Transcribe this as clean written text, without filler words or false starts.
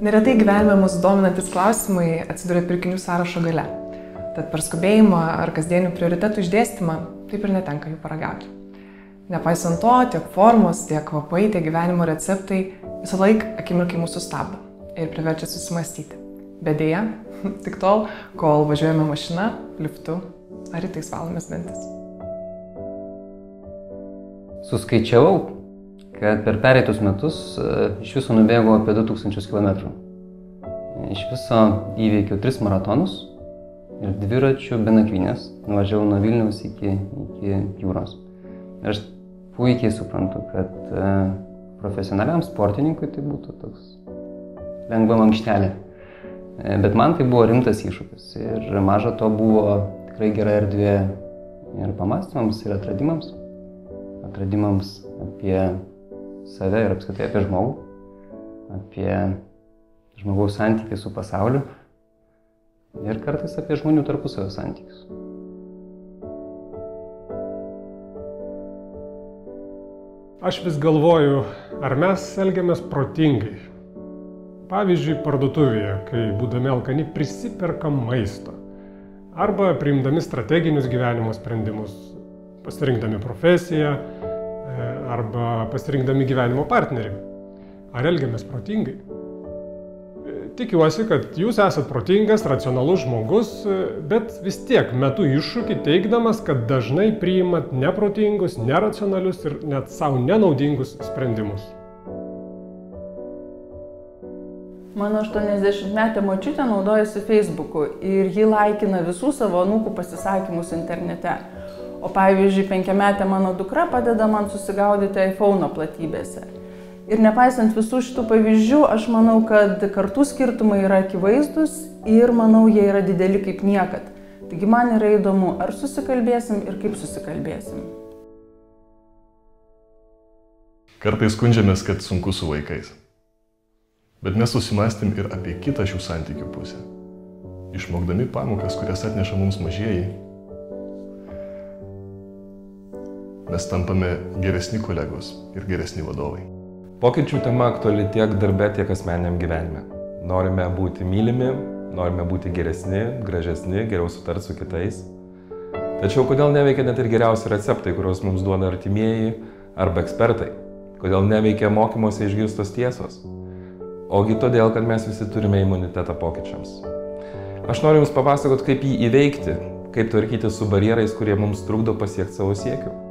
Neretai gyvenime mūsų dominantis klausimai atsiduria pirkinių sąrašo gale. Tad per skubėjimą ar kasdienių prioritetų išdėstymą taip ir netenka jų paragauti. Nepaisant to, tiek formos, tiek kvapai, tiek gyvenimo receptai visą laiką akimirkai mūsų stabdo ir priverčia susimąstyti. Bet dėja, tik tol, kol važiuojame mašina, liftu ar rytais valomės dantis. Suskaičiavau, kad per pereitus metus iš viso nubėgau apie 2000 km. Iš viso įveikiau 3 maratonus ir dviračių be nakvynės. Nuvažiavau nuo Vilniaus iki jūros. Ir aš puikiai suprantu, kad profesionaliam sportininkui tai būtų toks lengva mankštelė. Bet man tai buvo rimtas iššūkis ir maža to buvo tikrai gera erdvė ir pamąstymams, ir atradimams. Atradimams apie save ir apskritai apie žmogų, apie žmogaus santykį su pasauliu ir kartais apie žmonių tarpusavio santykius. Aš vis galvoju, ar mes elgiamės protingai. Pavyzdžiui, parduotuvėje, kai būdami alkani prisiperkam maisto. Arba priimdami strateginius gyvenimo sprendimus, pasirinkdami profesiją arba pasirinkdami gyvenimo partnerį. Ar elgiamės protingai? Tikiuosi, kad jūs esat protingas, racionalus žmogus, bet vis tiek metu iššūkį teigdamas, kad dažnai priimat neprotingus, neracionalius ir net savo nenaudingus sprendimus. Mano 80-metė močiutė naudojasi Facebook'u ir ji laikina visų savo anūkų pasisakymus internete. O pavyzdžiui, 5-metė mano dukra padeda man susigaudyti iPhone'o platybėse. Ir nepaisant visų šitų pavyzdžių, aš manau, kad kartų skirtumai yra akivaizdus ir manau, jie yra dideli kaip niekad. Taigi man yra įdomu, ar susikalbėsim ir kaip susikalbėsim. Kartais skundžiamės, kad sunku su vaikais. Bet mes susimąstėm ir apie kitą šių santykių pusę. Išmokdami pamokas, kurias atneša mums mažieji, mes tampame geresni kolegos ir geresni vadovai. Pokyčių tema aktuali tiek darbe, tiek asmeniniam gyvenime. Norime būti mylimi, norime būti geresni, gražesni, geriau sutarti su kitais. Tačiau kodėl neveikia net ir geriausi receptai, kuriuos mums duoda artimieji arba ekspertai? Kodėl neveikia mokymuose išgirstos tiesos? Ogi todėl, kad mes visi turime imunitetą pokyčiams. Aš noriu Jums papasakoti, kaip jį įveikti, kaip tvarkyti su barjerais, kurie mums trukdo pasiekti savo siekių.